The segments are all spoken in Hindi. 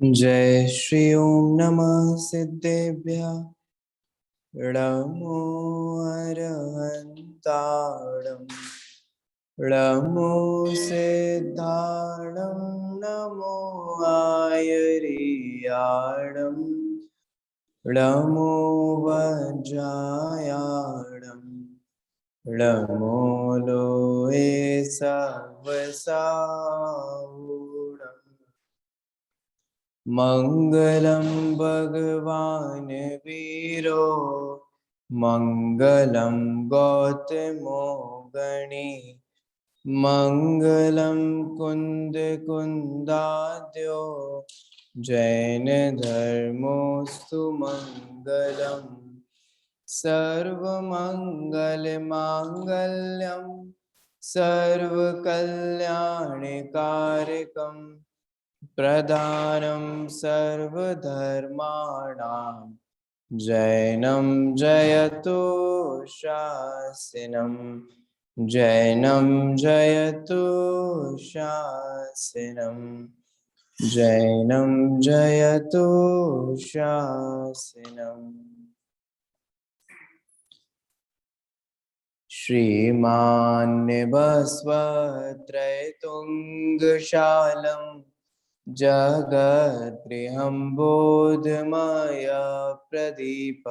जय श्री ओम नमः सिद्धेभ्यः नमो अरहन्ताणं नमो सिद्धाणं नमो आयर्याणं नमो वज्रायाणं नमो लोहे सवसावूढम् मंगलम भगवान वीरो मंगलम गौतमो गणी मंगलम कुंद कुंदाद्यो जैन धर्मोस्तु मंगलम सर्वमंगल मांगल्यम सर्वकल्याणकारकम् प्रधानं सर्वधर्माणां जैनं जयतु शासनं जैनं जयतु शासनं जैनं जयतु शासनम्। श्रीमान्निभस्वत्रैतुङ्गशालं जगद्गृहं बोधमया प्रदीप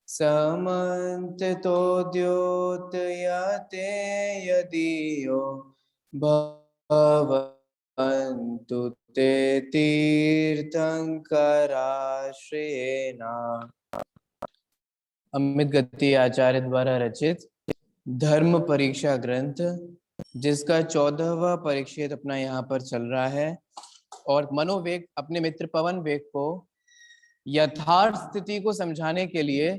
समन्वितोद्योतयते यदीयो भवन्तु ते तीर्थंकराश्रयेण। अमित गति आचार्य द्वारा रचित धर्म परीक्षा ग्रंथ, जिसका 14वां परिच्छेद अपना यहाँ पर चल रहा है। और मनोवेग अपने मित्र पवन वेग को यथार्थ स्थिति को समझाने के लिए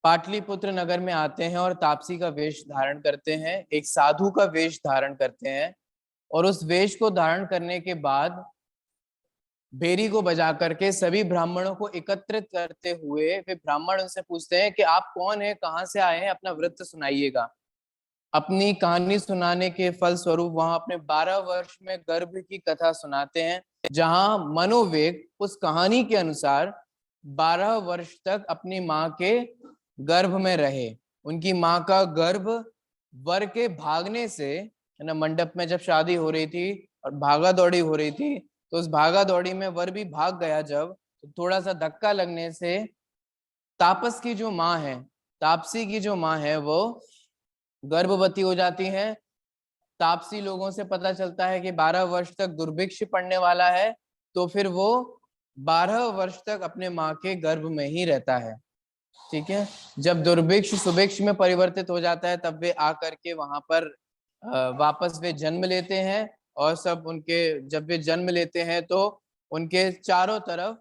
पाटलिपुत्र नगर में आते हैं और तापसी का वेश धारण करते हैं, एक साधु का वेश धारण करते हैं। और उस वेश को धारण करने के बाद बेरी को बजा करके सभी ब्राह्मणों को एकत्रित करते हुए वे ब्राह्मण उनसे पूछते हैं कि आप कौन है, कहाँ से आए हैं, अपना वृत्त सुनाइएगा। अपनी कहानी सुनाने के फल स्वरूप वहां अपने 12 वर्ष में गर्भ की कथा सुनाते हैं, जहां मनोवेग उस कहानी के अनुसार 12 वर्ष तक अपनी माँ के गर्भ में रहे। उनकी माँ का गर्भ वर के भागने से, है ना, मंडप में जब शादी हो रही थी और भागा दौड़ी हो रही थी, तो उस भागा दौड़ी में वर भी भाग गया जब, तो थोड़ा सा धक्का लगने से तापस की जो माँ है, तापसी की जो माँ है, वो गर्भवती हो जाती हैं। तापसी लोगों से पता चलता है कि 12 वर्ष तक दुर्भिक्ष पड़ने वाला है, तो फिर वो 12 वर्ष तक अपने माँ के गर्भ में ही रहता है। ठीक है, जब दुर्भिक्ष सुभिक्ष में परिवर्तित हो जाता है, तब वे आकर के वहां पर वापस वे जन्म लेते हैं। और सब उनके, जब वे जन्म लेते हैं तो उनके चारों तरफ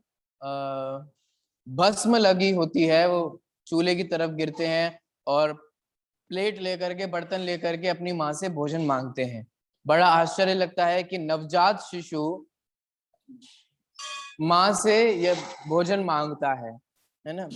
भस्म लगी होती है, वो चूल्हे की तरफ गिरते हैं और प्लेट लेकर के, बर्तन लेकर के अपनी माँ से भोजन मांगते हैं। बड़ा आश्चर्य लगता है कि नवजात शिशु माँ से यह भोजन मांगता है ना।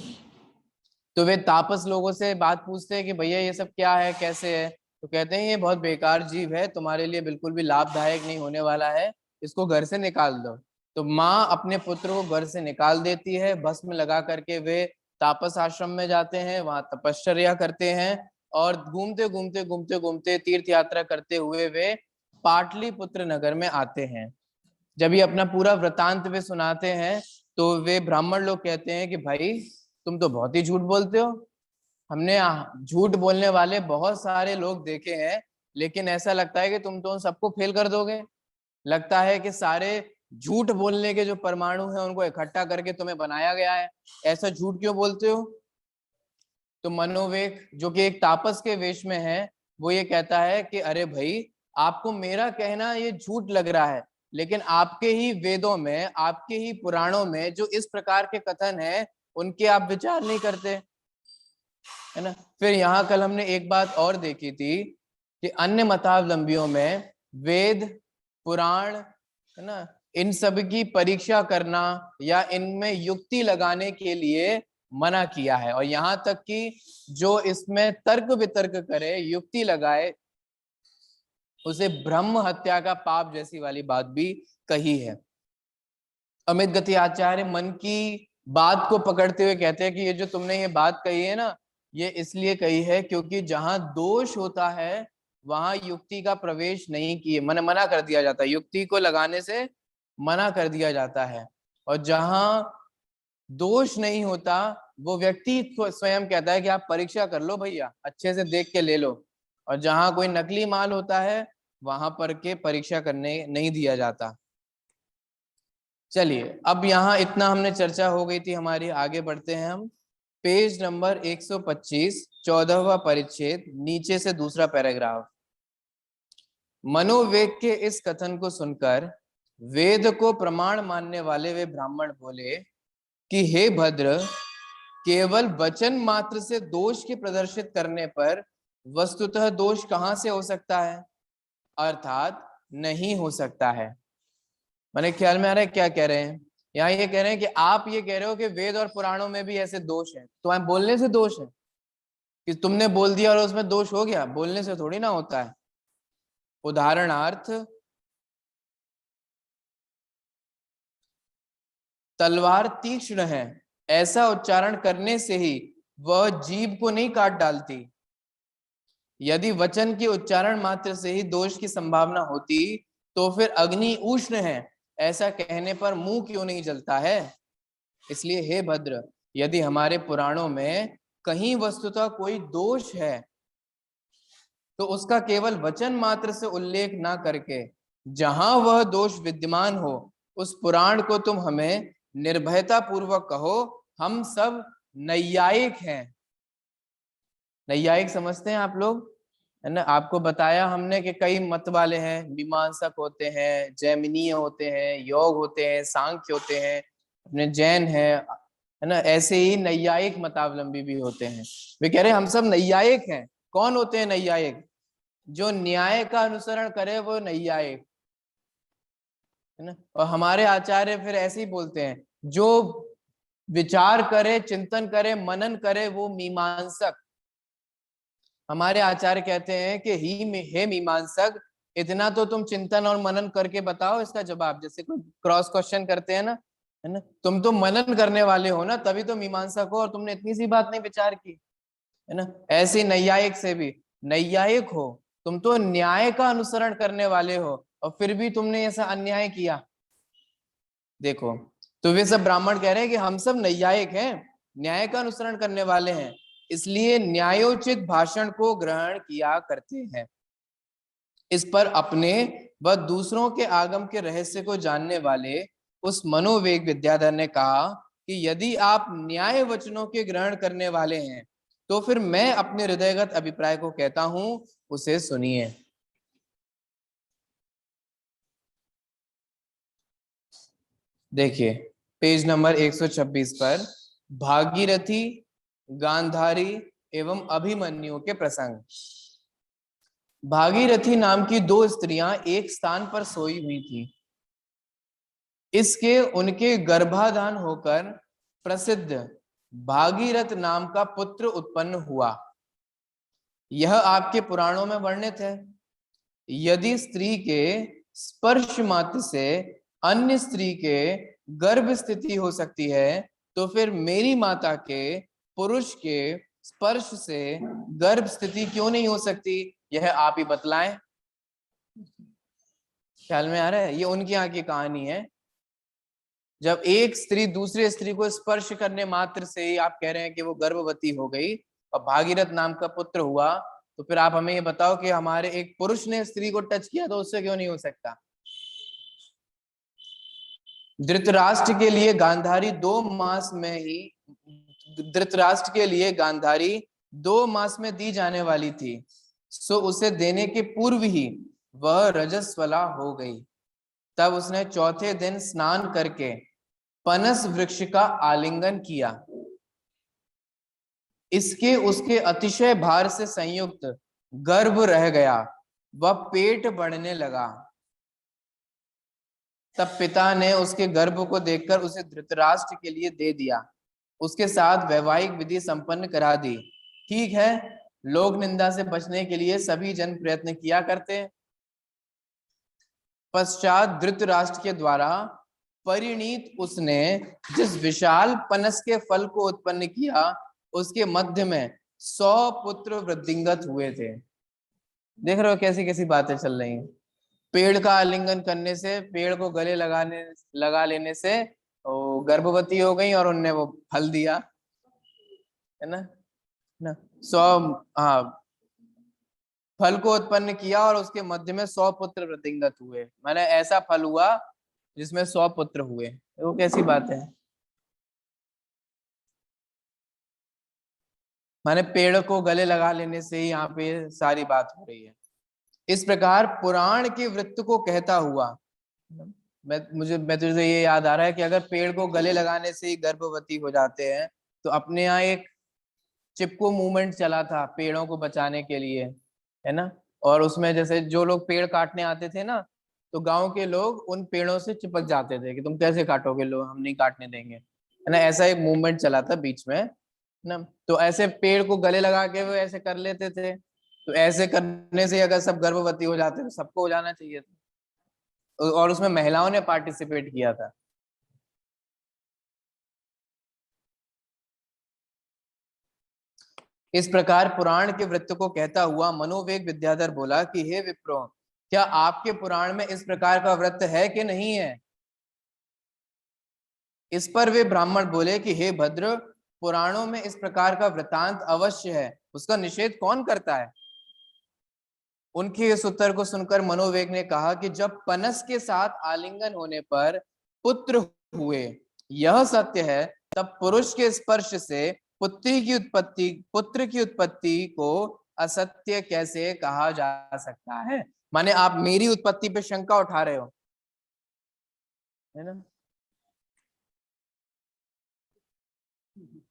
तो वे तापस लोगों से बात पूछते हैं कि भैया ये सब क्या है, कैसे है। तो कहते हैं ये बहुत बेकार जीव है, तुम्हारे लिए बिल्कुल भी लाभदायक नहीं होने वाला है, इसको घर से निकाल दो। तो माँ अपने पुत्र को घर से निकाल देती है। भस्म लगा करके वे तापस आश्रम में जाते हैं, वहां तपश्चर्या करते हैं और घूमते घूमते घूमते घूमते तीर्थ यात्रा करते हुए वे पाटलिपुत्र नगर में आते हैं। जब ये अपना पूरा वृतांत वे सुनाते हैं, तो वे ब्राह्मण लोग कहते हैं कि भाई तुम तो बहुत ही झूठ बोलते हो, हमने झूठ बोलने वाले बहुत सारे लोग देखे हैं, लेकिन ऐसा लगता है कि तुम तो उन सबको फेल कर दोगे। लगता है कि सारे झूठ बोलने के जो परमाणु हैं उनको इकट्ठा करके तुम्हें बनाया गया है, ऐसा झूठ क्यों बोलते हो। तो मनोवेग, जो कि एक तापस के वेश में है, वो ये कहता है कि अरे भाई, आपको मेरा कहना ये झूठ लग रहा है, लेकिन आपके ही वेदों में, आपके ही पुराणों में जो इस प्रकार के कथन है, उनके आप विचार नहीं करते, है ना। फिर यहाँ कल हमने एक बात और देखी थी कि अन्य मतावलंबियों में वेद, पुराण, है ना, इन सब की परीक्षा करना या इनमें युक्ति लगाने के लिए मना किया है। और यहाँ तक कि जो इसमें तर्क वितर्क करे, युक्ति लगाए, उसे ब्रह्म हत्या का पाप जैसी वाली बात भी कही है। अमित गति आचार्य मन की बात को पकड़ते हुए कहते हैं कि ये जो तुमने ये बात कही है ना, ये इसलिए कही है क्योंकि जहां दोष होता है वहां युक्ति का प्रवेश नहीं किए मना कर दिया जाता है, युक्ति को लगाने से मना कर दिया जाता है। और जहां दोष नहीं होता वो व्यक्ति स्वयं कहता है कि आप परीक्षा कर लो भैया, अच्छे से देख के ले लो। और जहां कोई नकली माल होता है वहां पर के परीक्षा करने नहीं दिया जाता। चलिए अब यहाँ इतना हमने चर्चा हो गई थी हमारी, आगे बढ़ते हैं हम। पेज नंबर 125, 14वां परिच्छेद, नीचे से दूसरा पैराग्राफ। मनोवेग के इस कथन को सुनकर वेद को प्रमाण मानने वाले वे ब्राह्मण बोले कि हे भद्र, केवल वचन मात्र से दोष के प्रदर्शित करने पर वस्तुतः दोष कहां से हो सकता है, अर्थात नहीं हो सकता है। मैंने ख्याल में आ रहा है क्या कह रहे हैं? यहाँ ये कह रहे हैं कि आप ये कह रहे हो कि वेद और पुराणों में भी ऐसे दोष हैं, तो हम बोलने से दोष है कि तुमने बोल दिया और उसमें दोष हो गया, बोलने से थोड़ी ना होता है। उदाहरणार्थ, तलवार तीक्ष्ण है, ऐसा उच्चारण करने से ही वह जीभ को नहीं काट डालती। यदि वचन के उच्चारण मात्र से ही दोष की संभावना होती तो फिर अग्नि उष्ण है, ऐसा कहने पर मुंह क्यों नहीं जलता है। इसलिए हे भद्र, यदि हमारे पुराणों में कहीं वस्तुतः कोई दोष है तो उसका केवल वचन मात्र से उल्लेख ना करके जहां वह दोष विद्यमान हो उस पुराण को तुम हमें निर्भयता पूर्वक कहो हम सब नैयायिक हैं। नैयायिक समझते हैं आप लोग, है ना? आपको बताया हमने कि कई मत वाले हैं, मीमांसक होते हैं, जैमिनीय होते हैं, योग होते हैं, सांख्य होते हैं, अपने जैन है ना? ऐसे ही नैयायिक मतावलंबी भी होते हैं। वे कह रहे हैं हम सब नैयायिक हैं। कौन होते हैं नैयायिक? जो न्याय का अनुसरण करे वो नैयायिक, है ना? और हमारे आचार्य फिर ऐसे ही बोलते हैं, जो विचार करे, चिंतन करे, मनन करे वो मीमांसक। हमारे आचार्य कहते हैं कि हे मीमांसक, इतना तो तुम चिंतन और मनन करके बताओ इसका जवाब। जैसे कोई क्रॉस क्वेश्चन करते हैं ना, है ना? तुम तो मनन करने वाले हो ना, तभी तो मीमांसक हो, और तुमने इतनी सी बात नहीं विचार की, है ना? ऐसे नैयायिक से भी, नैयायिक हो तुम तो न्याय का अनुसरण करने वाले हो और फिर भी तुमने ऐसा अन्याय किया। देखो, तो वे सब ब्राह्मण कह रहे हैं कि हम सब नैयायिक हैं, न्याय का अनुसरण करने वाले हैं, इसलिए न्यायोचित भाषण को ग्रहण किया करते हैं। इस पर अपने व दूसरों के आगम के रहस्य को जानने वाले उस मनोवेग विद्याधर ने कहा कि यदि आप न्याय वचनों के ग्रहण करने वाले हैं तो फिर मैं अपने हृदयगत अभिप्राय को कहता हूं, उसे सुनिए। देखिए पेज नंबर 126 पर भागीरथी, गांधारी एवं अभिमन्यु के प्रसंग। भागीरथी नाम की दो स्त्रियां एक स्थान पर सोई हुई थी। इसके उनके गर्भाधान होकर प्रसिद्ध भागीरथ नाम का पुत्र उत्पन्न हुआ। यह आपके पुराणों में वर्णित है। यदि स्त्री के स्पर्श मात्र से अन्य स्त्री के गर्भ स्थिति हो सकती है तो फिर मेरी माता के पुरुष के स्पर्श से गर्भ स्थिति क्यों नहीं हो सकती, यह आप ही बतलाएं। ख्याल में आ रहा है? ये उनकी यहाँ की कहानी है। जब एक स्त्री दूसरी स्त्री को स्पर्श करने मात्र से ही आप कह रहे हैं कि वो गर्भवती हो गई और भागीरथ नाम का पुत्र हुआ, तो फिर आप हमें ये बताओ कि हमारे एक पुरुष ने स्त्री को टच किया तो उससे क्यों नहीं हो सकता। धृतराष्ट्र के लिए गांधारी 2 मास में ही, धृतराष्ट्र के लिए गांधारी 2 मास में दी जाने वाली थी, सो उसे देने के पूर्व ही वह रजस्वला हो गई। तब उसने चौथे दिन स्नान करके पनस वृक्ष का आलिंगन किया। इसके उसके अतिशय भार से संयुक्त गर्भ रह गया, वह पेट बढ़ने लगा। तब पिता ने उसके गर्भ को देखकर उसे धृतराष्ट्र के लिए दे दिया, उसके साथ वैवाहिक विधि संपन्न करा दी। ठीक है, लोक निंदा से बचने के लिए सभी जन प्रयत्न किया करते। पश्चात धृतराष्ट्र के द्वारा परिणीत उसने जिस विशाल पनस के फल को उत्पन्न किया, उसके मध्य में 100 पुत्र वृद्धिंगत हुए थे। देख रहे हो कैसी कैसी बातें चल रही हैं। पेड़ का आलिंगन करने से, पेड़ को गले लगा लेने से वो गर्भवती हो गई और उनने वो फल दिया, है ना 100, हाँ, फल को उत्पन्न किया और उसके मध्य में 100 पुत्र वृद्धिंगत हुए। मैंने ऐसा फल हुआ जिसमें 100 पुत्र हुए। वो कैसी बात है। माने पेड़ को गले लगा लेने से ही यहाँ पे सारी बात हो रही है। इस प्रकार पुराण के वृत्त को कहता हुआ, मैं तुझे ये याद आ रहा है कि अगर पेड़ को गले लगाने से ही गर्भवती हो जाते हैं, तो अपने यहाँ एक चिपको मूवमेंट चला था पेड़ों को बचाने के लिए, है ना। और उसमें जैसे जो लोग पेड़ काटने आते थे ना, तो गांव के लोग उन पेड़ों से चिपक जाते थे कि तुम कैसे काटोगे, लो हम नहीं काटने देंगे, है ना। ऐसा एक मूवमेंट चला था बीच में ना। तो ऐसे पेड़ को गले लगा के वो ऐसे कर लेते थे। तो ऐसे करने से अगर सब गर्भवती हो जाते तो सबको हो जाना चाहिए था। और उसमें महिलाओं ने पार्टिसिपेट किया था। इस प्रकार पुराण के वृत्त को कहता हुआ मनोवेग विद्याधर बोला कि हे विप्रो, क्या आपके पुराण में इस प्रकार का वृत्त है कि नहीं है। इस पर वे ब्राह्मण बोले कि हे भद्र, पुराणों में इस प्रकार का वृतांत अवश्य है, उसका निषेध कौन करता है। उनके इस उत्तर को सुनकर मनोवेग ने कहा कि जब पनस के साथ आलिंगन होने पर पुत्र हुए, यह सत्य है, तब पुरुष के स्पर्श से पुत्र की उत्पत्ति को असत्य कैसे कहा जा सकता है। माने आप मेरी उत्पत्ति पे शंका उठा रहे हो, है ना।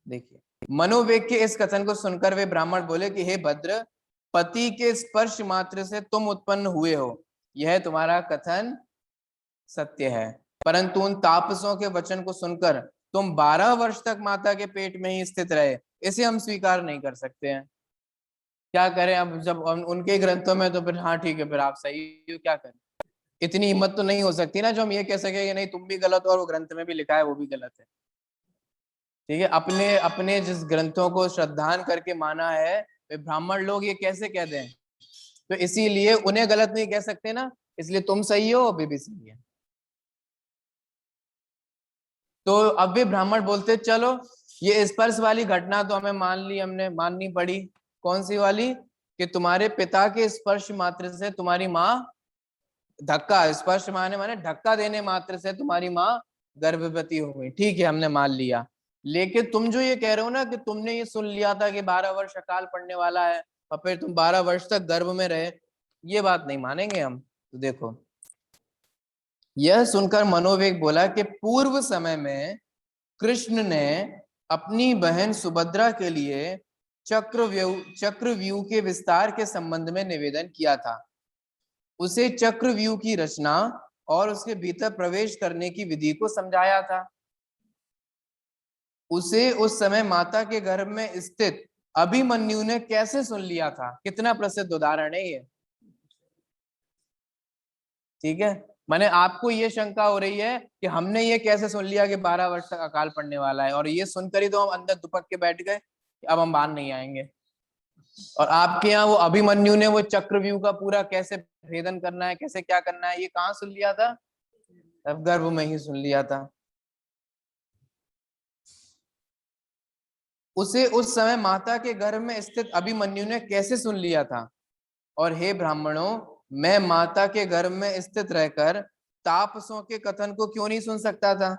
देखिए, मनोवेग के इस कथन को सुनकर वे ब्राह्मण बोले कि हे भद्र, पति के स्पर्श मात्र से तुम उत्पन्न हुए हो, यह तुम्हारा कथन सत्य है, परंतु उन तापसों के वचन को सुनकर तुम 12 वर्ष तक माता के पेट में ही स्थित रहे, इसे हम स्वीकार नहीं कर सकते हैं। क्या करें अब, जब उनके ग्रंथों में, तो फिर हाँ ठीक है, फिर आप सही हो, क्या करें। इतनी हिम्मत तो नहीं हो सकती ना जो हम ये कह सके कि नहीं तुम भी गलत हो और वो ग्रंथ में भी लिखा है वो भी गलत है। ठीक है, अपने अपने जिस ग्रंथों को श्रद्धान करके माना है, वे ब्राह्मण लोग ये कैसे कह दें। तो इसीलिए उन्हें गलत नहीं कह सकते ना, इसलिए तुम सही हो, अभी भी सही है। तो अब भी ब्राह्मण बोलते चलो ये स्पर्श वाली घटना तो हमें मान ली, हमने माननी पड़ी। कौन सी वाली, कि तुम्हारे पिता के स्पर्श मात्र से तुम्हारी माँ, धक्का, स्पर्श माने धक्का देने मात्र से तुम्हारी माँ गर्भवती हो गई, ठीक है हमने मान लिया। लेकिन तुम जो ये कह रहे हो ना कि तुमने ये सुन लिया था कि 12 वर्ष अकाल पड़ने वाला है और फिर तुम 12 वर्ष तक गर्भ में रहे, ये बात नहीं मानेंगे हम। तो देखो, यह सुनकर मनोवेग बोला कि पूर्व समय में कृष्ण ने अपनी बहन सुभद्रा के लिए चक्रव्यूह के विस्तार के संबंध में निवेदन किया था। उसे चक्रव्यूह की रचना और उसके भीतर प्रवेश करने की विधि को समझाया था। उसे उस समय माता के गर्भ में स्थित अभिमन्यु ने कैसे सुन लिया था। कितना प्रसिद्ध उदाहरण है ये। ठीक है, माने आपको ये शंका हो रही है कि हमने ये कैसे सुन लिया कि 12 वर्ष तक अकाल पड़ने वाला है, और ये सुनकर ही तो हम अंदर दुपक के बैठ गए कि अब हम बाहर नहीं आएंगे। और आपके यहाँ वो अभिमन्यु ने वो चक्रव्यूह का पूरा कैसे भेदन करना है, कैसे क्या करना है, ये कहाँ सुन लिया था, तब गर्भ में ही सुन लिया था। उसे उस समय माता के गर्भ में स्थित अभिमन्यु ने कैसे सुन लिया था। और हे ब्राह्मणों, मैं माता के गर्भ में स्थित रहकर तापसों के कथन को क्यों नहीं सुन सकता था।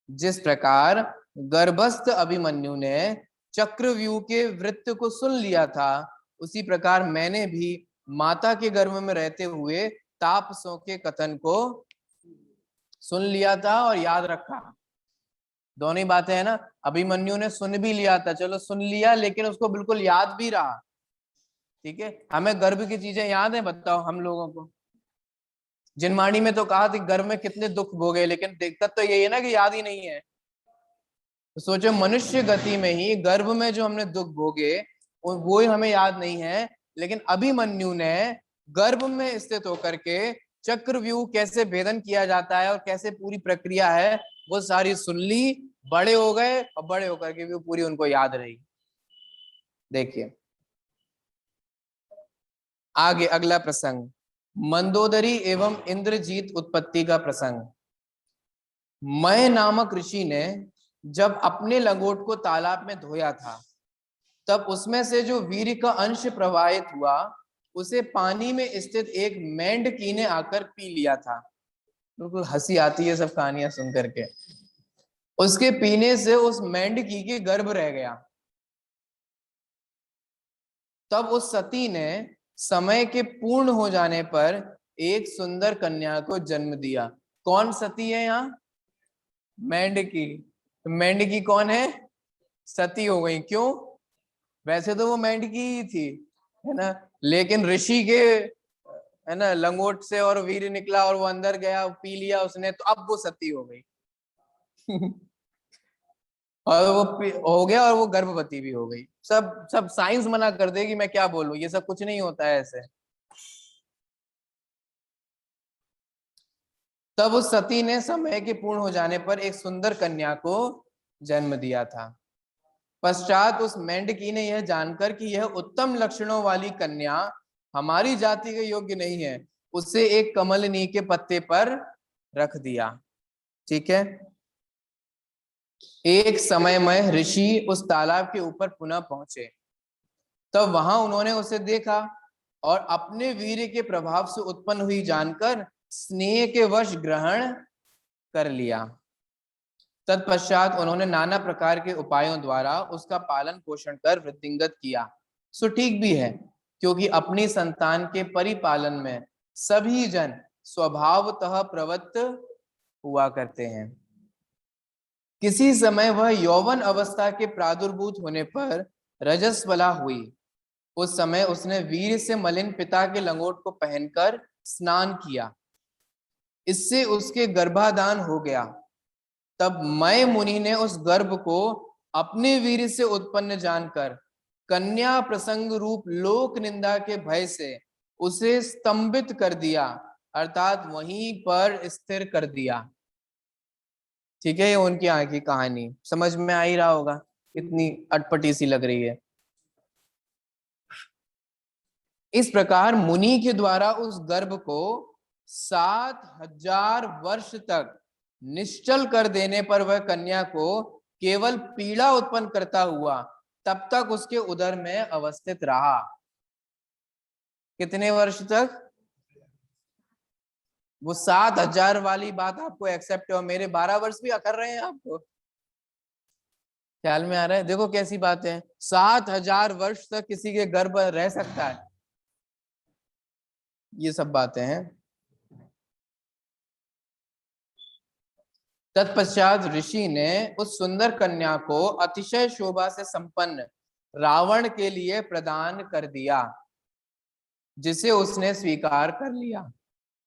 जिस प्रकार गर्भस्थ अभिमन्यु ने चक्रव्यूह के वृत्त को सुन लिया था, उसी प्रकार मैंने भी माता के गर्भ में रहते हुए तापसों के कथन को सुन लिया था और याद रखा। दोनों ही बातें है ना। अभिमन्यु ने सुन भी लिया था, चलो सुन लिया, लेकिन उसको बिल्कुल याद भी रहा। ठीक है, हमें गर्भ की चीजें याद है, बताओ हम लोगों को। जिनवाणी में तो कहा कि गर्भ में कितने दुख भोगे, लेकिन दिक्कत तो यही है ना कि याद ही नहीं है। तो सोचो मनुष्य गति में ही गर्भ में जो हमने दुख भोगे वो ही हमें याद नहीं है, लेकिन अभिमन्यु ने गर्भ में स्थित होकर के चक्रव्यूह कैसे भेदन किया जाता है और कैसे पूरी प्रक्रिया है वो सारी सुन ली, बड़े हो गए और बड़े होकर के भी पूरी उनको याद रही। देखिए आगे अगला प्रसंग, मंदोदरी एवं इंद्रजीत उत्पत्ति का प्रसंग। मय नामक ऋषि ने जब अपने लंगोट को तालाब में धोया था, तब उसमें से जो वीर्य का अंश प्रवाहित हुआ उसे पानी में स्थित एक मेंढकी ने आकर पी लिया था। बिल्कुल हंसी आती है सब कहानियां सुन करके। उसके पीने से उस मेंढकी के गर्भ रह गया। तब उस सती ने समय के पूर्ण हो जाने पर एक सुंदर कन्या को जन्म दिया। कौन सती है यहाँ? मेंढकी। मेंढकी कौन है? सती हो गई। क्यों? वैसे तो वो मेंढकी ही थी, है ना, लेकिन ऋषि के, है ना, लंगोट से और वीर निकला और वो अंदर गया, पी लिया उसने, तो अब वो सती हो गई। और वो हो गया और वो गर्भवती भी हो गई। सब सब साइंस मना कर देगी, मैं क्या बोलूं, ये सब कुछ नहीं होता है ऐसे। तब उस सती ने समय के पूर्ण हो जाने पर एक सुंदर कन्या को जन्म दिया था। पश्चात उस मेंढकी ने यह जानकर कि यह उत्तम लक्षणों वाली कन्या हमारी जाति के योग्य नहीं है, उसे एक कमलनी के पत्ते पर रख दिया। ठीक है। एक समय में ऋषि उस तालाब के ऊपर पुनः पहुंचे, तब वहां उन्होंने उसे देखा और अपने वीर्य के प्रभाव से उत्पन्न हुई जानकर स्नेह के वश ग्रहण कर लिया। तत्पश्चात उन्होंने नाना प्रकार के उपायों द्वारा उसका पालन पोषण कर वृद्धिंगत किया। सो ठीक भी है, क्योंकि अपनी संतान के परिपालन में सभी जन स्वभावतः प्रवृत्त हुआ करते हैं। किसी समय वह यौवन अवस्था के प्रादुर्भूत होने पर रजस्वला हुई। उस समय उसने वीर से मलिन पिता के लंगोट को पहनकर स्नान किया, इससे उसके गर्भाधान हो गया। तब मय मुनि ने उस गर्भ को अपने वीर से उत्पन्न जानकर कन्या प्रसंग रूप लोक निंदा के भय से उसे स्तंभित कर दिया, अर्थात वहीं पर स्थिर कर दिया। ठीक है, ये उनकी आगे की कहानी समझ में आ ही रहा होगा, इतनी अटपटी सी लग रही है। इस प्रकार मुनि के द्वारा उस गर्भ को 7,000 वर्ष तक निश्चल कर देने पर वह कन्या को केवल पीड़ा उत्पन्न करता हुआ तब तक उसके उदर में अवस्थित रहा। कितने वर्ष तक? वो 7,000 वाली बात आपको एक्सेप्ट है और मेरे 12 वर्ष भी कर रहे हैं, आपको ख्याल में आ रहा है? देखो कैसी बात है, 7,000 वर्ष तक किसी के गर्भ रह सकता है, ये सब बातें हैं। तत्पश्चात ऋषि ने उस सुंदर कन्या को अतिशय शोभा से संपन्न रावण के लिए प्रदान कर दिया, जिसे उसने स्वीकार कर लिया।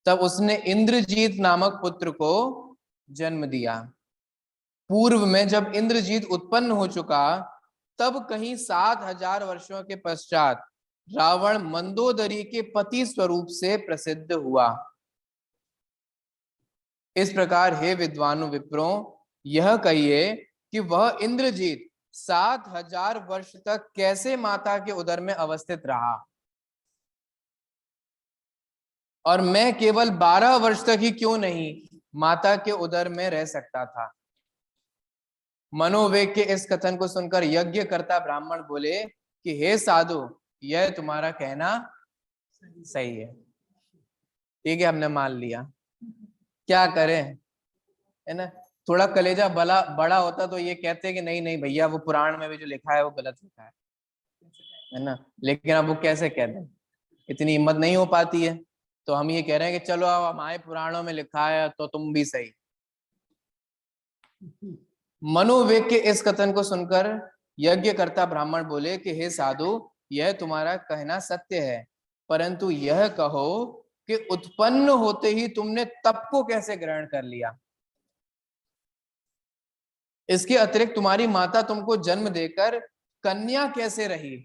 तब उसने इंद्रजीत नामक पुत्र को जन्म दिया। पूर्व में जब इंद्रजीत उत्पन्न हो चुका, तब कहीं 7,000 वर्षों के पश्चात रावण मंदोदरी के पति स्वरूप से प्रसिद्ध हुआ। इस प्रकार हे विद्वानों विप्रों, यह कहिए कि वह इंद्रजीत 7,000 वर्ष तक कैसे माता के उदर में अवस्थित रहा और मैं केवल 12 वर्ष तक ही क्यों नहीं माता के उदर में रह सकता था। मनोवेग के इस कथन को सुनकर यज्ञकर्ता ब्राह्मण बोले कि हे साधु, यह तुम्हारा कहना सही है। ठीक है, हमने मान लिया, क्या करें, है ना। थोड़ा कलेजा बड़ा बड़ा होता तो ये कहते कि नहीं नहीं भैया, वो पुराण में भी जो लिखा है वो गलत लिखा है ना। लेकिन अब वो कैसे कह दें, इतनी हिम्मत नहीं हो पाती है। तो हम ये कह रहे हैं कि चलो अब हमारे पुराणों में लिखा है तो तुम भी सही। मनोवेग के इस कथन को सुनकर यज्ञकर्ता ब्राह्मण बोले कि हे साधु, यह तुम्हारा कहना सत्य है, परंतु यह कहो कि उत्पन्न होते ही तुमने तप को कैसे ग्रहण कर लिया। इसके अतिरिक्त तुम्हारी माता तुमको जन्म देकर कन्या कैसे रही,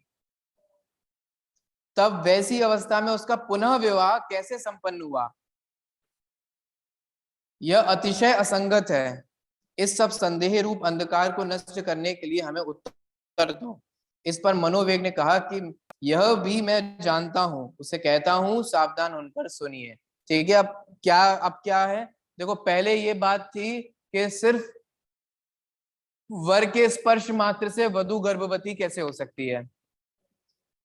तब वैसी अवस्था में उसका पुनः विवाह कैसे संपन्न हुआ, यह अतिशय असंगत है। इस सब संदेह रूप अंधकार को नष्ट करने के लिए हमें उत्तर दो। इस पर मनोवेग ने कहा कि यह भी मैं जानता हूं, उसे कहता हूं सावधान होकर सुनिए। ठीक है, अब क्या है, देखो पहले ये बात थी कि सिर्फ वर के स्पर्श मात्र से वधु गर्भवती कैसे हो सकती है।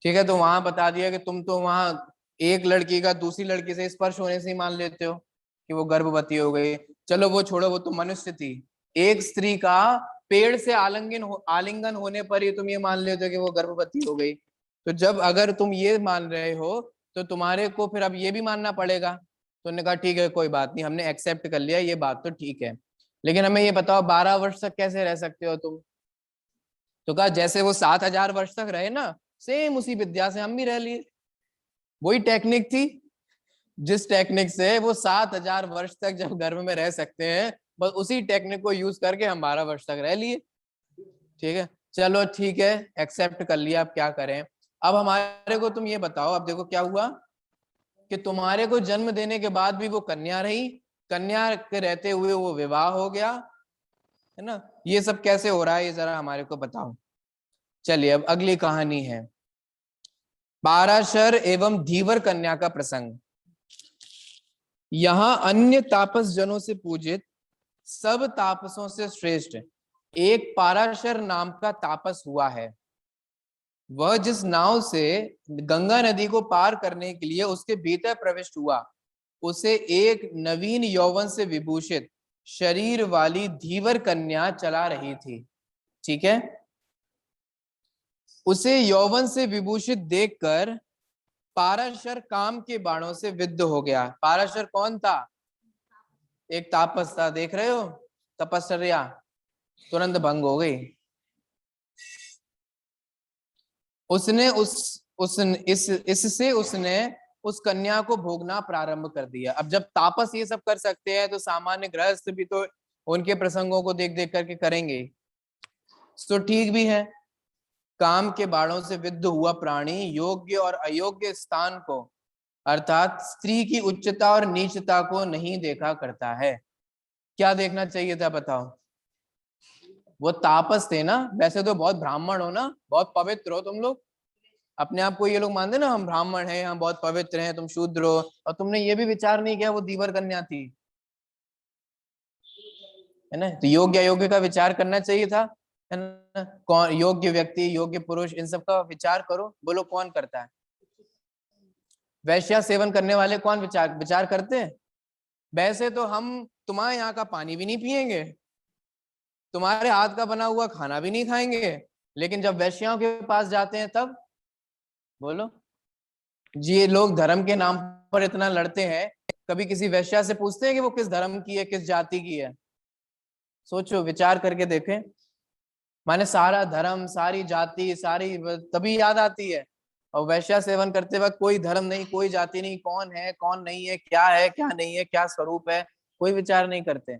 ठीक है, तो वहां बता दिया कि तुम तो वहां एक लड़की का दूसरी लड़की से स्पर्श होने से ही मान लेते हो कि वो गर्भवती हो गई। चलो वो छोड़ो, वो तो मनुष्य थी। एक स्त्री का पेड़ से आलिंगन होने पर ही तुम ये मान लेते हो कि वो गर्भवती हो गई। तो जब अगर तुम ये मान रहे हो तो तुम्हारे को फिर अब ये भी मानना पड़ेगा। तो उन्होंने कहा ठीक है कोई बात नहीं, हमने एक्सेप्ट कर लिया, ये बात तो ठीक है, लेकिन हमें ये बताओ 12 वर्ष तक कैसे रह सकते हो तुम। तो कहा जैसे वो 7,000 वर्ष तक रहे ना, सेम उसी विद्या से हम भी रह लिए। वही टेक्निक थी जिस टेक्निक से वो 7,000 वर्ष तक जब गर्भ में रह सकते हैं, बस उसी टेक्निक को यूज करके हम 12 वर्ष तक रह लिए। ठीक है, चलो ठीक है, एक्सेप्ट कर लिया, अब क्या करें। अब हमारे को तुम ये बताओ, अब देखो क्या हुआ कि तुम्हारे को जन्म देने के बाद भी वो कन्या रही, कन्या के रहते हुए वो विवाह हो गया, है ना। ये सब कैसे हो रहा है, ये जरा हमारे को बताओ। चलिए अब अगली कहानी है पाराशर एवं धीवर कन्या का प्रसंग। यहाँ अन्य तापस जनों से पूजित सब तापसों से श्रेष्ठ एक पाराशर नाम का तापस हुआ है। वह जिस नाव से गंगा नदी को पार करने के लिए उसके भीतर प्रविष्ट हुआ, उसे एक नवीन यौवन से विभूषित शरीर वाली धीवर कन्या चला रही थी। ठीक है, उसे यौवन से विभूषित देखकर पाराशर काम के बाणों से विद्ध हो गया। पाराशर कौन था? एक तापस था, देख रहे हो, तपस्या तुरंत भंग हो गई। उसने इससे उसने उस कन्या को भोगना प्रारंभ कर दिया। अब जब तापस ये सब कर सकते हैं तो सामान्य गृहस्थ भी तो उनके प्रसंगों को देख देख करके करेंगे। तो ठीक भी है, काम के बाणों से विद्ध हुआ प्राणी योग्य और अयोग्य स्थान को, अर्थात स्त्री की उच्चता और नीचता को नहीं देखा करता है। क्या देखना चाहिए था बताओ? वो तापस थे ना, वैसे तो बहुत ब्राह्मण हो ना, बहुत पवित्र हो तुम लोग, अपने आप को ये लोग मानते ना हम ब्राह्मण हैं, हम बहुत पवित्र हैं, तुम शूद्र हो, और तुमने ये भी विचार नहीं किया वो धीवर कन्या थी, है ना। तो योग्य अयोग्य का विचार करना चाहिए था, है ना। कौन योग्य व्यक्ति, योग्य पुरुष, इन सब का विचार करो, बोलो कौन करता है? वैश्या सेवन करने वाले कौन विचार विचार करते हैं? वैसे तो हम तुम्हारे यहाँ का पानी भी नहीं पिएंगे, तुम्हारे हाथ का बना हुआ खाना भी नहीं खाएंगे, लेकिन जब वैश्याओं के पास जाते हैं तब बोलो जी, ये लोग धर्म के नाम पर इतना लड़ते हैं, कभी किसी वैश्या से पूछते हैं कि वो किस धर्म की है, किस जाति की है? सोचो, विचार करके देखें। माने सारा धर्म, सारी जाति, सारी तभी याद आती है, और वैश्या सेवन करते वक्त कोई धर्म नहीं, कोई जाति नहीं, कौन है कौन नहीं है, क्या नहीं है, क्या स्वरूप है, कोई विचार नहीं करते।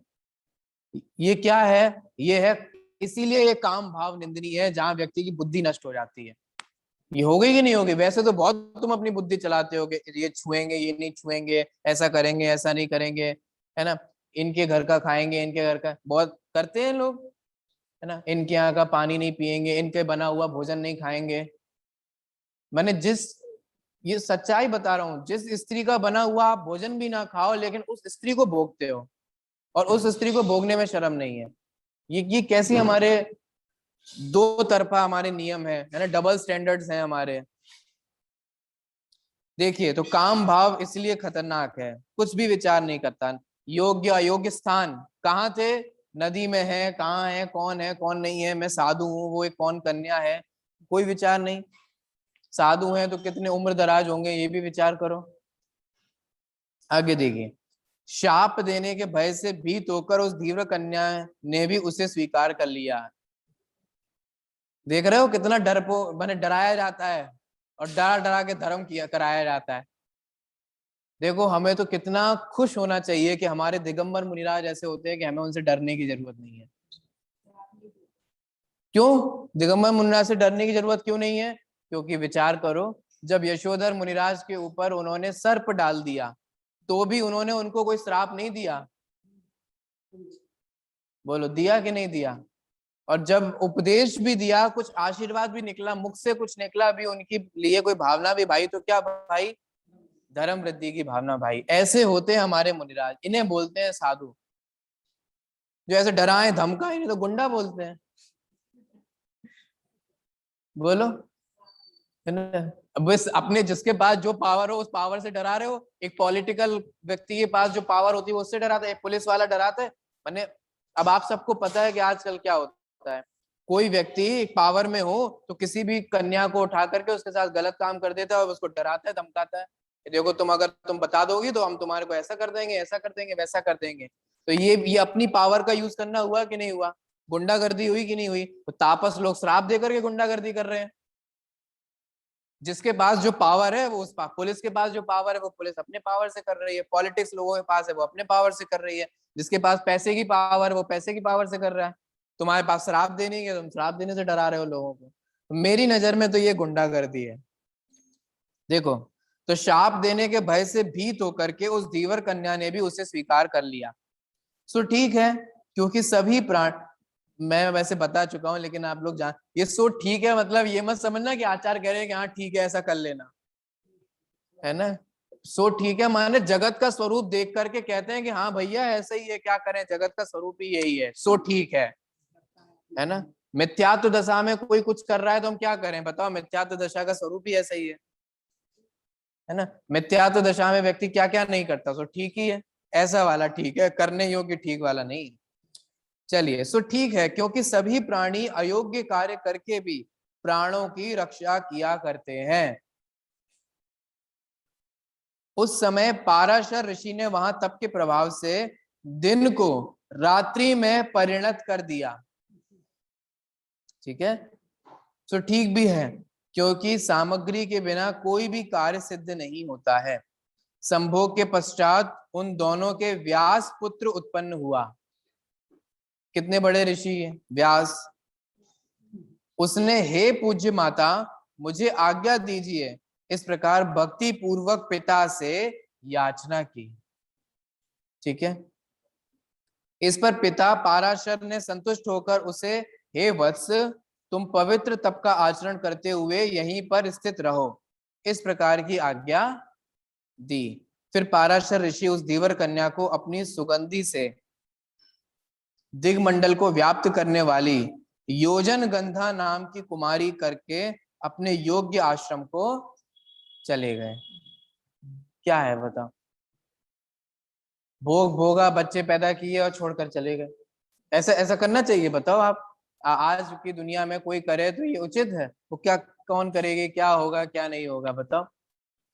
ये क्या है? ये है, इसीलिए ये काम भाव निंदनीय है, जहां व्यक्ति की बुद्धि नष्ट हो जाती है। ये हो गई कि नहीं होगी? वैसे तो बहुत तुम अपनी बुद्धि चलाते हो कि ये छुएंगे, ये नहीं छुएंगे, ऐसा करेंगे, ऐसा नहीं करेंगे, है ना। इनके घर का खाएंगे, इनके घर का, बहुत करते हैं लोग, है ना। इनके यहाँ का पानी नहीं पिएंगे, इनके बना हुआ भोजन नहीं खाएंगे। मैंने ये सच्चाई बता रहा हूँ, जिस स्त्री का बना हुआ आप भोजन भी ना खाओ, लेकिन उस स्त्री को भोगते हो, और उस स्त्री को भोगने में शर्म नहीं है। ये कैसी हमारे दो तरफा हमारे नियम है ना, डबल स्टैंडर्ड्स हैं हमारे। देखिए, तो काम भाव इसलिए खतरनाक है, कुछ भी विचार नहीं करता। योग्य अयोग्य स्थान कहाँ थे? नदी में है, कहाँ है, कौन नहीं है, मैं साधु हूँ, वो एक कौन कन्या है, कोई विचार नहीं। साधु हैं तो कितने उम्र दराज होंगे, ये भी विचार करो। आगे देखिए, शाप देने के भय से भीत होकर उस धीव्र कन्या ने भी उसे स्वीकार कर लिया। देख रहे हो कितना डरपो मैंने डराया जाता है, और डरा डरा के धर्म किया कराया जाता है। देखो, हमें तो कितना खुश होना चाहिए कि हमारे दिगंबर मुनिराज ऐसे होते हैं कि हमें उनसे डरने की जरूरत नहीं है। क्यों दिगंबर मुनिराज से डरने की जरूरत क्यों नहीं है? क्योंकि विचार करो, जब यशोधर मुनिराज के ऊपर उन्होंने सर्प डाल दिया, तो भी उन्होंने उनको कोई श्राप नहीं दिया। बोलो दिया कि नहीं दिया? और जब उपदेश भी दिया, कुछ आशीर्वाद भी निकला, मुख से कुछ निकला भी उनकी लिए कोई भावना भी भाई, तो क्या भाई? धर्म वृद्धि की भावना भाई। ऐसे होते हैं हमारे मुनिराज, इन्हें बोलते हैं साधु। जो ऐसे डराए धमकाए, इन्हें तो गुंडा बोलते हैं। बोलो, है ना? अब बस अपने जिसके पास जो पावर हो उस पावर से डरा रहे हो। एक पॉलिटिकल व्यक्ति के पास जो पावर होती है वो उससे डराता है, एक पुलिस वाला डराता है। मैंने, अब आप सबको पता है कि आजकल क्या होता है, कोई व्यक्ति पावर में हो तो किसी भी कन्या को उठा करके उसके साथ गलत काम कर देता है और उसको डराता है, धमकाता है। देखो तुम अगर तुम बता दोगी तो हम तुम्हारे को ऐसा कर देंगे, ऐसा कर देंगे, वैसा कर देंगे। तो ये अपनी पावर का यूज करना हुआ कि नहीं हुआ? गुंडागर्दी हुई कि नहीं हुई? तो तापस लोग श्राप देकर के गुंडागर्दी कर रहे हैं। जिसके पास जो पावर है वो उस पुलिस के पास जो पावर है वो पुलिस अपने पावर से कर रही है, पॉलिटिक्स लोगों के पास है वो अपने पावर से कर रही है, जिसके पास पैसे की पावर है वो पैसे की पावर से कर रहा है। तुम्हारे पास श्राप देने के, तुम श्राप देने से डरा रहे हो लोगों को। तो मेरी नजर में तो ये गुंडागर्दी है। देखो, तो शाप देने के भय से भीत होकर के उस धीवर कन्या ने भी उसे स्वीकार कर लिया। सो ठीक है, क्योंकि सभी प्राण, मैं वैसे बता चुका हूं लेकिन आप लोग जान, ये सो ठीक है मतलब ये मत समझना कि आचार्य कह रहे हैं कि हाँ ठीक है ऐसा कर लेना, है ना? सो ठीक है माने जगत का स्वरूप देख करके कहते हैं कि हाँ भैया ऐसा ही है, क्या करें, जगत का स्वरूप ही यही है, सो ठीक है ना? मिथ्यात्व दशा में कोई कुछ कर रहा है तो हम क्या करें बताओ? मिथ्यात्व दशा का स्वरूप ही ऐसा ही है ना? मिथ्यात्व दशा में व्यक्ति क्या क्या नहीं करता, सो ठीक ही है। ऐसा वाला ठीक है, करने योग्य ठीक वाला नहीं। चलिए, सो ठीक है, क्योंकि सभी प्राणी अयोग्य कार्य करके भी प्राणों की रक्षा किया करते हैं। उस समय पाराशर ऋषि ने वहां तप के प्रभाव से दिन को रात्रि में परिणत कर दिया। ठीक है, तो ठीक भी है, क्योंकि सामग्री के बिना कोई भी कार्य सिद्ध नहीं होता है। संभोग के पश्चात उन दोनों के व्यास पुत्र उत्पन्न हुआ। कितने बड़े ऋषि हैं? व्यास। उसने हे पूज्य माता मुझे आज्ञा दीजिए, इस प्रकार भक्ति पूर्वक पिता से याचना की। ठीक है, इस पर पिता पाराशर ने संतुष्ट होकर उसे, हे वत्स, तुम पवित्र तप का आचरण करते हुए यहीं पर स्थित रहो, इस प्रकार की आज्ञा दी। फिर पाराशर ऋषि उस धीवर कन्या को अपनी सुगंधि से दिगमंडल को व्याप्त करने वाली योजन गंधा नाम की कुमारी करके अपने योग्य आश्रम को चले गए। क्या है बताओ? भोग भोगा, बच्चे पैदा किए और छोड़कर चले गए। ऐसा ऐसा करना चाहिए बताओ आप? आज की दुनिया में कोई करे तो ये उचित है? वो क्या, कौन करेगी, क्या होगा क्या नहीं होगा बताओ?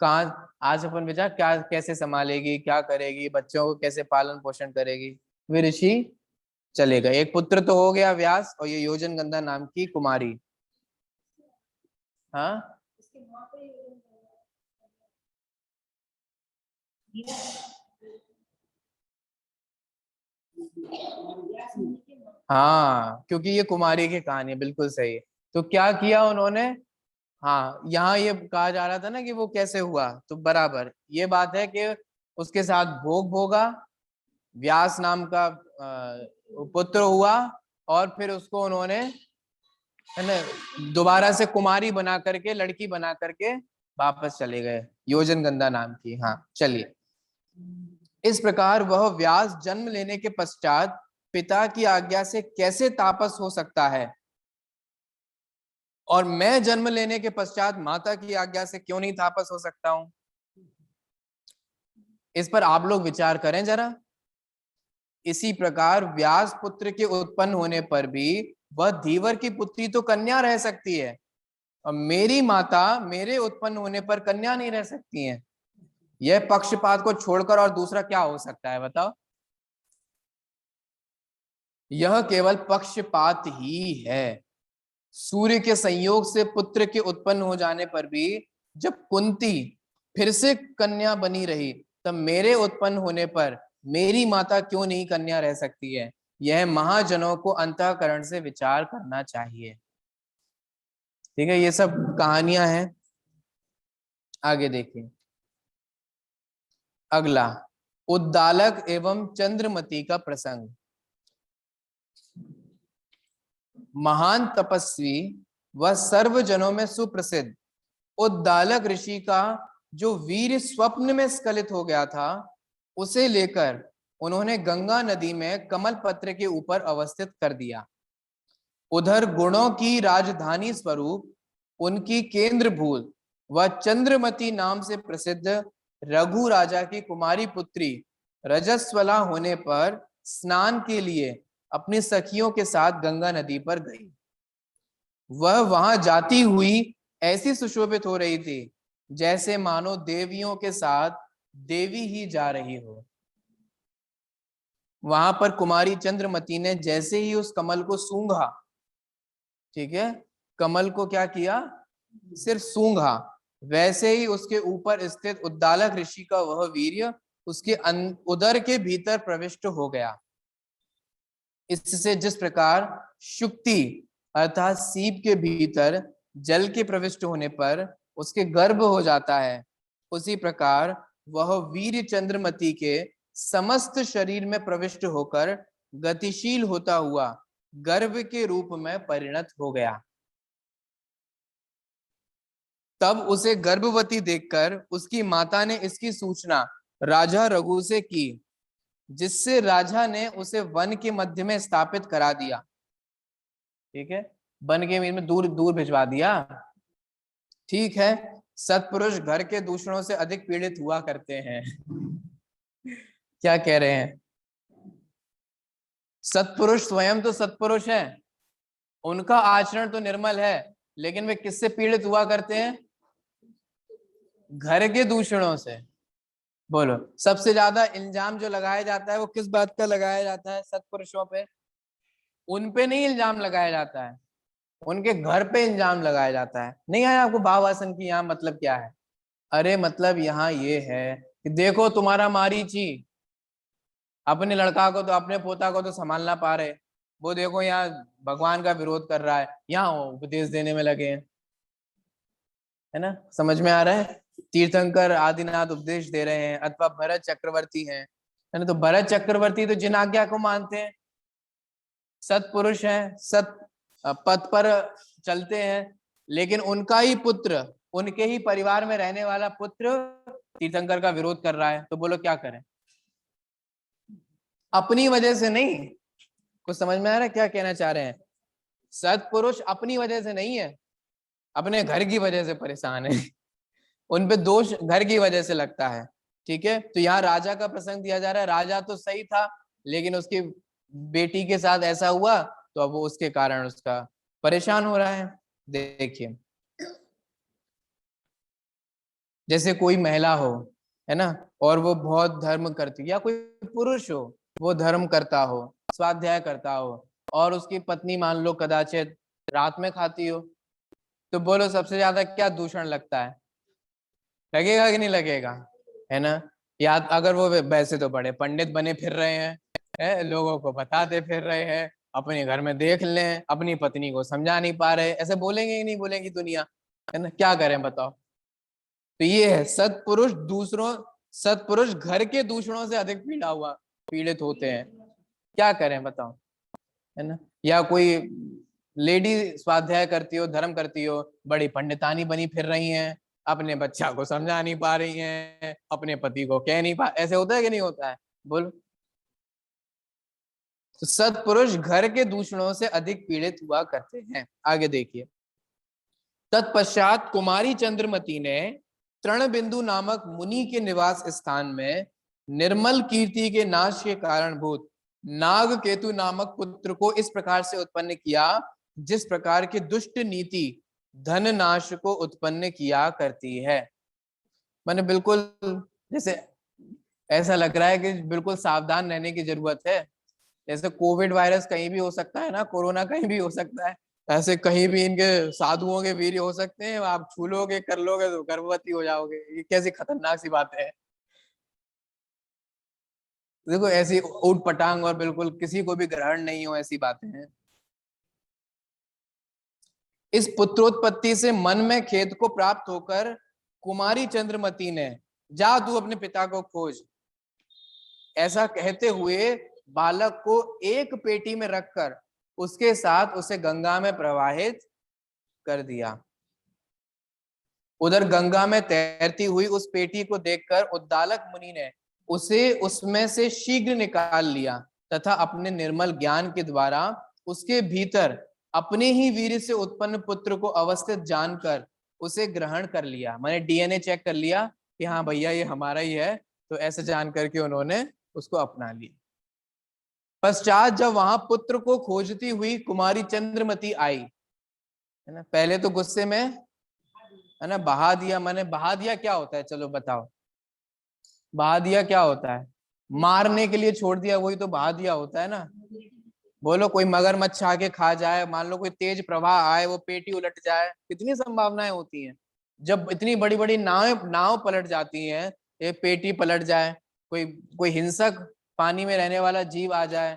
कहाँ आज अपन बेचा, क्या कैसे संभालेगी, क्या करेगी, बच्चों को कैसे पालन पोषण करेगी? वे ऋषि चले गए। एक पुत्र तो हो गया व्यास, और ये योजन गंधा नाम की कुमारी। हाँ, हाँ, क्योंकि ये कुमारी की कहानी है, बिल्कुल सही है। तो क्या किया उन्होंने? हाँ, यहाँ ये कहा जा रहा था ना कि वो कैसे हुआ, तो बराबर ये बात है कि उसके साथ भोग भोगा, व्यास नाम का पुत्र हुआ, और फिर उसको उन्होंने, है ना, दोबारा से कुमारी बना करके, लड़की बना करके वापस चले गए, योजन गंधा नाम की। हाँ चलिए, इस प्रकार वह व्यास जन्म लेने के पश्चात पिता की आज्ञा से कैसे तापस हो सकता है, और मैं जन्म लेने के पश्चात माता की आज्ञा से क्यों नहीं तापस हो सकता हूं? इस पर आप लोग विचार करें जरा। इसी प्रकार व्यास पुत्र के उत्पन्न होने पर भी वह धीवर की पुत्री तो कन्या रह सकती है, और मेरी माता मेरे उत्पन्न होने पर कन्या नहीं रह सकती है। यह पक्षपात को छोड़कर और दूसरा क्या हो सकता है बताओ? यह केवल पक्षपात ही है। सूर्य के संयोग से पुत्र के उत्पन्न हो जाने पर भी जब कुंती फिर से कन्या बनी रही, तब मेरे उत्पन्न होने पर मेरी माता क्यों नहीं कन्या रह सकती है? यह महाजनों को अंतःकरण से विचार करना चाहिए। ठीक है, ये सब कहानियां हैं। आगे देखिए, अगला, उद्दालक एवं चंद्रमती का प्रसंग। महान तपस्वी व सर्व जनों में सुप्रसिद्ध उद्दालक ऋषि का जो वीर स्वप्न में स्खलित हो गया था, उसे लेकर उन्होंने गंगा नदी में कमल पत्र के ऊपर अवस्थित कर दिया। उधर गुणों की राजधानी स्वरूप उनकी केंद्रभूत व चंद्रमती नाम से प्रसिद्ध रघु राजा की कुमारी पुत्री रजस्वला होने पर स्नान के लिए अपनी सखियों के साथ गंगा नदी पर गई। वह वहां जाती हुई ऐसी सुशोभित हो रही थी जैसे मानो देवियों के साथ देवी ही जा रही हो। वहां पर कुमारी चंद्रमती ने जैसे ही उस कमल को सूंघा, ठीक है, कमल को क्या किया, सिर्फ सूंघा, वैसे ही उसके ऊपर स्थित उद्दालक ऋषि का वह वीर्य उसके उदर के भीतर प्रविष्ट हो गया। इससे जिस प्रकार शुक्ति अर्थात सीप के भीतर जल के प्रविष्ट होने पर उसके गर्भ हो जाता है, उसी प्रकार वह वीर चंद्रमती के समस्त शरीर में प्रविष्ट होकर गतिशील होता हुआ गर्भ के रूप में परिणत हो गया। तब उसे गर्भवती देखकर उसकी माता ने इसकी सूचना राजा रघु से की, जिससे राजा ने उसे वन के मध्य में स्थापित करा दिया। ठीक है, वन के में दूर दूर भिजवा दिया। ठीक है, सत्पुरुष घर के दूषणों से अधिक पीड़ित हुआ करते हैं। क्या कह रहे हैं? सत्पुरुष स्वयं तो सत्पुरुष है, उनका आचरण तो निर्मल है, लेकिन वे किससे पीड़ित हुआ करते हैं? घर के दूषणों से। बोलो, सबसे ज्यादा इल्जाम जो लगाया जाता है वो किस बात का लगाया जाता है? सत्पुरुषों पे। उन पे नहीं इल्जाम लगाया जाता है, उनके घर पे इल्जाम लगाया जाता है। नहीं आया आपको भावासन की यहाँ मतलब क्या है? अरे मतलब यहाँ ये है कि देखो तुम्हारा मारीची अपने लड़का को तो अपने पोता को तो संभाल ना पा रहे, वो देखो यहाँ भगवान का विरोध कर रहा है, यहाँ उपदेश देने में लगे हैं। है ना, समझ में आ रहा है? तीर्थंकर आदिनाथ उपदेश दे रहे हैं, अथवा भरत चक्रवर्ती हैं, है ना। तो भरत चक्रवर्ती तो जिन आज्ञा को मानते हैं, सत्पुरुष हैं, सत पथ पर चलते हैं, लेकिन उनका ही पुत्र, उनके ही परिवार में रहने वाला पुत्र तीर्थंकर का विरोध कर रहा है, तो बोलो क्या करें? अपनी वजह से नहीं। कुछ समझ में आ रहा है क्या कहना चाह रहे हैं? सत्पुरुष अपनी वजह से नहीं है, अपने घर की वजह से परेशान है। उन पे दोष घर की वजह से लगता है। ठीक है, तो यहाँ राजा का प्रसंग दिया जा रहा है। राजा तो सही था, लेकिन उसकी बेटी के साथ ऐसा हुआ तो अब वो उसके कारण उसका परेशान हो रहा है। देखिए, जैसे कोई महिला हो, है ना, और वो बहुत धर्म करती, या कोई पुरुष हो वो धर्म करता हो, स्वाध्याय करता हो, और उसकी पत्नी मान लो कदाचित रात में खाती हो, तो बोलो सबसे ज्यादा क्या दूषण लगता है? लगेगा कि नहीं लगेगा? है ना। या अगर वो वैसे तो बड़े पंडित बने फिर रहे हैं, लोगों को बताते फिर रहे हैं, अपने घर में देख लें, अपनी पत्नी को समझा नहीं पा रहे, ऐसे बोलेंगे ही नहीं बोलेंगी दुनिया, है ना। क्या करें बताओ? तो ये है सत्पुरुष घर के दूषणों से अधिक पीड़ित होते हैं। क्या करें बताओ, है ना। या कोई लेडी स्वाध्याय करती हो, धर्म करती हो, बड़ी पंडितानी बनी फिर रही हैं, अपने बच्चा को समझा नहीं पा रही हैं, अपने पति को कह नहीं पा, ऐसे होता है कि नहीं होता है? बोलो। तो सत्पुरुष घर के दूषणों से अधिक पीड़ित हुआ करते हैं। आगे देखिए, तत्पश्चात कुमारी चंद्रमती ने तृणबिंदु नामक मुनि के निवास स्थान में निर्मल कीर्ति के नाश के कारणभूत नाग केतु नामक पुत्र को इस प्रकार से उत्पन्न किया, जिस प्रकार की दुष्ट नीति धन नाश को उत्पन्न किया करती है। मैंने बिल्कुल जैसे ऐसा लग रहा है कि बिल्कुल सावधान रहने की जरूरत है। जैसे कोविड वायरस कहीं भी हो सकता है ना, कोरोना कहीं भी हो सकता है, ऐसे कहीं भी इनके साधुओं के वीर्य हो सकते हैं। आप छू लोगे, कर लोगे तो गर्भवती हो जाओगे। ये कैसी खतरनाक सी बात है। देखो, ऐसी ऊट पटांग और बिल्कुल किसी को भी ग्रहण नहीं हो ऐसी बातें हैं। इस पुत्रोत्पत्ति से मन में खेद को प्राप्त होकर कुमारी चंद्रमती ने, जा तू अपने पिता को खोज, ऐसा कहते हुए बालक को एक पेटी में रखकर उसके साथ उसे गंगा में प्रवाहित कर दिया। उधर गंगा में तैरती हुई उस पेटी को देखकर उद्दालक मुनि ने उसे उसमें से शीघ्र निकाल लिया तथा अपने निर्मल ज्ञान के द्वारा उसके भीतर अपने ही वीर से उत्पन्न पुत्र को अवस्थित जानकर उसे ग्रहण कर लिया। मैंने डीएनए चेक कर लिया कि हाँ भैया ये हमारा ही है, तो ऐसे जान करके उन्होंने उसको अपना लिया। पश्चात जब वहां पुत्र को खोजती हुई कुमारी चंद्रमती आई, है ना, पहले तो गुस्से में, है ना, बहा दिया। मैंने बहा दिया क्या होता है, चलो बताओ, बहा दिया क्या होता है? मारने के लिए छोड़ दिया, वही तो बहा दिया होता है ना। बोलो कोई मगरमच्छ आके खा जाए, मान लो कोई तेज प्रवाह आए, वो पेटी उलट जाए, कितनी संभावनाएं होती हैं। जब इतनी बड़ी बड़ी नाव नाव पलट जाती हैं, ये पेटी पलट जाए, कोई कोई हिंसक पानी में रहने वाला जीव आ जाए,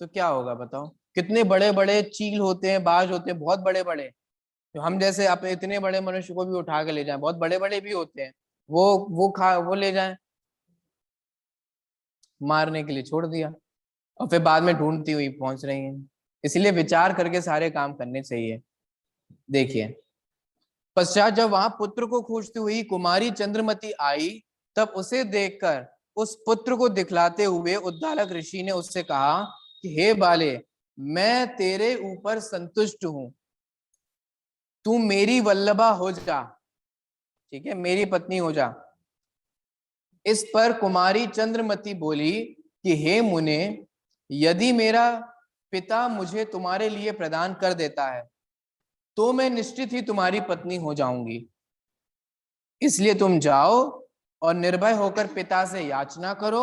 तो क्या होगा बताओ। कितने बड़े बड़े चील होते हैं, बाज होते हैं, बहुत बड़े बड़े, तो हम जैसे अपने इतने बड़े मनुष्य को भी उठा के ले जाए, बहुत बड़े बड़े भी होते हैं, वो ले जाए, मारने के लिए छोड़ दिया, और फिर बाद में ढूंढती हुई पहुंच रही हैं। इसलिए विचार करके सारे काम करने चाहिए। देखिए, पश्चात जब वहां पुत्र को खोजती हुई कुमारी चंद्रमती आई, तब उसे देखकर उस पुत्र को दिखलाते हुए उद्दालक ऋषि ने उससे कहा कि हे बाले, मैं तेरे ऊपर संतुष्ट हूं, तू मेरी वल्लभा हो जा, ठीक है, मेरी पत्नी हो जा। इस पर कुमारी चंद्रमती बोली कि हे मुने, यदि मेरा पिता मुझे तुम्हारे लिए प्रदान कर देता है तो मैं निश्चित ही तुम्हारी पत्नी हो जाऊंगी। इसलिए तुम जाओ और निर्भय होकर पिता से याचना करो।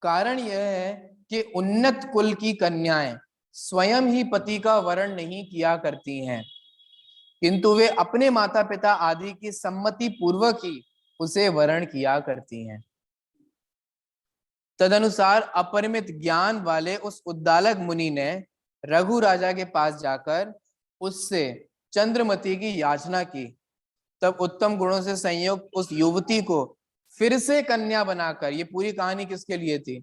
कारण यह है कि उन्नत कुल की कन्याएं स्वयं ही पति का वरण नहीं किया करती हैं, किंतु वे अपने माता पिता आदि की सम्मति पूर्वक ही उसे वरण किया करती हैं। तदनुसार अपरिमित ज्ञान वाले उस उद्दालक मुनि ने रघु राजा के पास जाकर उससे चंद्रमती की याचना की। तब उत्तम गुणों से संयुक्त उस युवती को फिर से कन्या बनाकर, ये पूरी कहानी किसके लिए थी,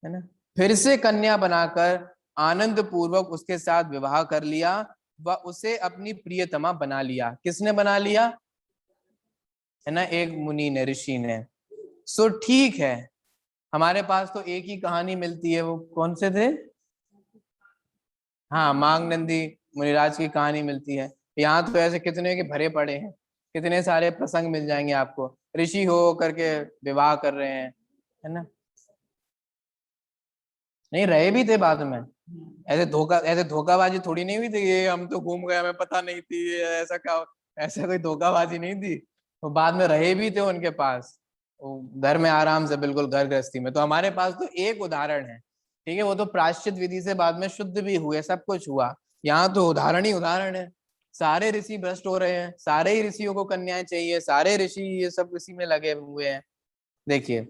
है ना, फिर से कन्या बनाकर आनंद पूर्वक उसके साथ विवाह कर लिया व उसे अपनी प्रियतमा बना लिया। किसने बना लिया, है ना, एक मुनि ने, ऋषि ने। सो ठीक है, हमारे पास तो एक ही कहानी मिलती है, वो कौन से थे, हाँ, मांग नंदी मुनिराज की कहानी मिलती है। यहाँ तो ऐसे कितने के भरे पड़े हैं, कितने सारे प्रसंग मिल जाएंगे आपको, ऋषि हो करके विवाह कर रहे हैं, है ना। नहीं, रहे भी थे बाद में, ऐसे धोखाबाजी थोड़ी नहीं हुई थी, ये हम तो घूम गए, हमें पता नहीं थी, ऐसा क्या, ऐसा कोई धोखाबाजी नहीं थी। वो बाद में रहे भी थे उनके पास, वो घर में आराम से, बिल्कुल घर गृहस्थी में। तो हमारे पास तो एक उदाहरण है, ठीक है, वो तो प्रायश्चित विधि से बाद में शुद्ध भी हुए, सब कुछ हुआ। यहाँ तो उदाहरण ही उदाहरण है। सारे ऋषि भ्रष्ट हो रहे हैं, सारे ही ऋषियों को कन्याएं चाहिए, सारे ऋषि ये सब इसी में लगे हुए हैं। देखिए,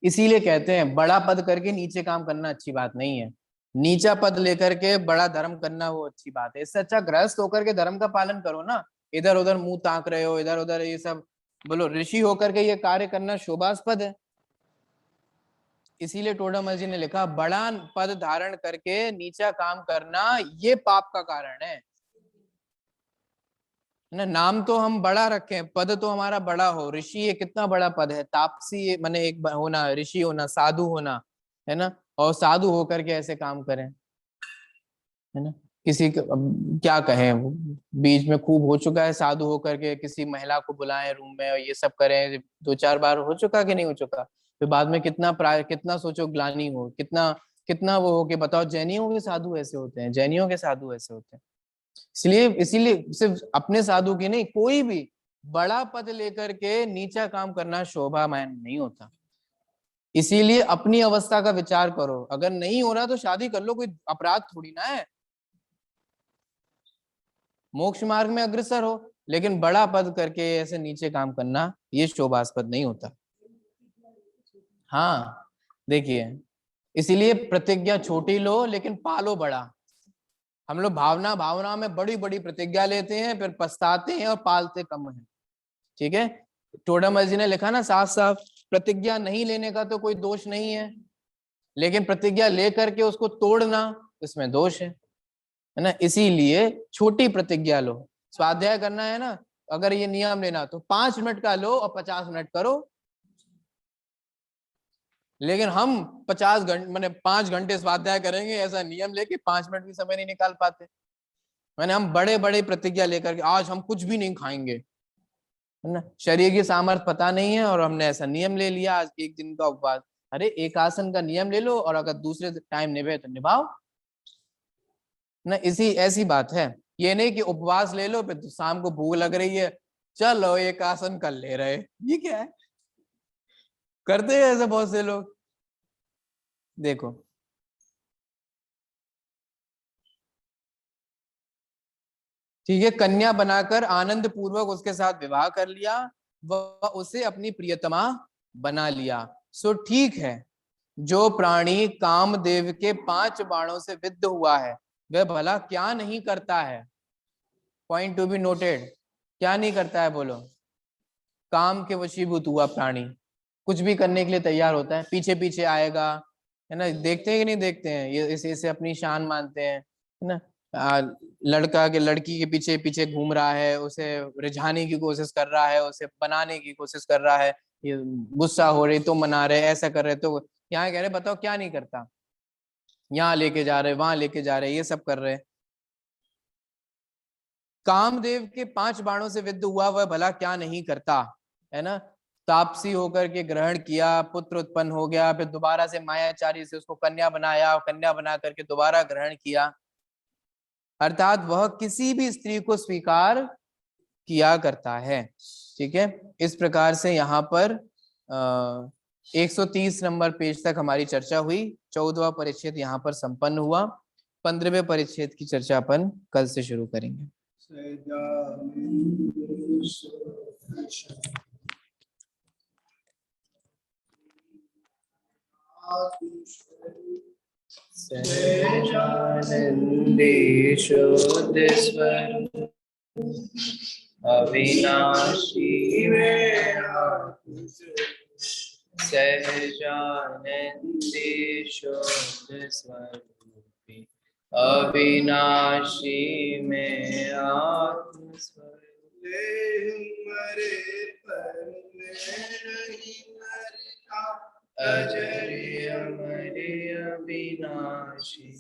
इसीलिए कहते हैं बड़ा पद करके नीचे काम करना अच्छी बात नहीं है, नीचा पद लेकर के बड़ा धर्म करना वो अच्छी बात है। इससे अच्छा गृहस्थ होकर के धर्म का पालन करो ना, इधर उधर मुंह ताक रहे हो, इधर उधर ये सब, बोलो ऋषि होकर के ये कार्य करना शोभास्पद है। इसीलिए टोडामल जी ने लिखा, बड़ा पद धारण करके नीचा काम करना ये पाप का कारण है ना। नाम तो हम बड़ा रखें, पद तो हमारा बड़ा हो। ऋषि ये कितना बड़ा पद है, तापसी माने एक होना, ऋषि होना, साधु होना, है ना, और साधु होकर के ऐसे काम करें, है ना। किसी क्या कहें, बीच में खूब हो चुका है, साधु होकर के किसी महिला को बुलाएं रूम में और ये सब करें, 2-4 बार हो चुका कि नहीं हो चुका। फिर बाद में कितना सोचो ग्लानि हो, कितना कितना वो हो कि बताओ, जैनियों के साधु ऐसे होते हैं, जैनियों के साधु ऐसे होते हैं। इसलिए इसीलिए सिर्फ अपने साधु की नहीं, कोई भी बड़ा पद लेकर के नीचा काम करना शोभामान नहीं होता। इसीलिए अपनी अवस्था का विचार करो, अगर नहीं हो रहा तो शादी कर लो, कोई अपराध थोड़ी ना है, मोक्ष मार्ग में अग्रसर हो। लेकिन बड़ा पद करके ऐसे नीचे काम करना ये शोभास्पद नहीं होता। हाँ, देखिए, इसीलिए प्रतिज्ञा छोटी लो लेकिन पालो बड़ा। हम लोग भावना भावना में बड़ी बड़ी प्रतिज्ञा लेते हैं, फिर पछताते हैं और पालते कम है, ठीक है। टोडामल जी ने लिखा ना साफ साफ, प्रतिज्ञा नहीं लेने का तो कोई दोष नहीं है, लेकिन प्रतिज्ञा लेकर के उसको तोड़ना, इसमें दोष है ना। इसीलिए छोटी प्रतिज्ञा लो। स्वाध्याय करना है ना, अगर ये नियम लेना तो 5 मिनट का लो और 50 मिनट करो। लेकिन हम 50 घंटे मैंने 5 घंटे स्वाध्याय करेंगे ऐसा नियम लेके 5 मिनट भी समय नहीं निकाल पाते। मैंने हम बड़े बड़े प्रतिज्ञा लेकर के आज हम कुछ भी नहीं खाएंगे, है ना। शरीर की सामर्थ्य पता नहीं है और हमने ऐसा नियम ले लिया आज एक दिन का उपवास। अरे एक आसन का नियम ले लो और अगर दूसरे टाइम निभे तो निभाओ ना। इसी ऐसी बात है। ये नहीं कि उपवास ले लो फिर तो शाम को भूख लग रही है चलो एक आसन कर ले रहे, ये क्या है। करते हैं ऐसे बहुत से लोग। देखो ठीक है, कन्या बनाकर आनंद पूर्वक उसके साथ विवाह कर लिया, वह उसे अपनी प्रियतमा बना लिया। सो ठीक है, जो प्राणी कामदेव के 5 बाणों से विद्ध हुआ है वह भला क्या नहीं करता है। Point to be noted. क्या नहीं करता है बोलो। काम के वशीभूत हुआ प्राणी कुछ भी करने के लिए तैयार होता है, पीछे पीछे आएगा, है ना। देखते हैं कि नहीं देखते हैं, ये इसे अपनी शान मानते हैं, है ना। लड़का के लड़की के पीछे पीछे घूम रहा है, उसे रिझाने की कोशिश कर रहा है, उसे बनाने की कोशिश कर रहा है। ये गुस्सा हो रही तो मना रहे, ऐसा कर रहे तो यहाँ कह रहे बताओ क्या नहीं करता। यहाँ लेके जा रहे, वहां लेके जा रहे, ये सब कर रहे। कामदेव के 5 बाणों से विद्ध हुआ वह भला क्या नहीं करता, है ना। तापसी होकर के ग्रहण किया, पुत्र उत्पन्न हो गया, फिर दोबारा से मायाचारी से उसको कन्या बनाया, कन्या बना करके दोबारा ग्रहण किया। अर्थात वह किसी भी स्त्री को स्वीकार किया करता है। ठीक है, इस प्रकार से यहाँ पर 130 नंबर पेज तक हमारी चर्चा हुई। 14वां परिच्छेद यहाँ पर संपन्न हुआ। 15वें परिच्छेद की चर्चा अपन कल से शुरू करेंगे। अविनाशी सहजानंदी शुद्ध स्वरूपी, अविनाशी में आत्म स्वरूप। मरे पर नहीं मरता, अजर अमर अविनाशी।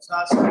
शासन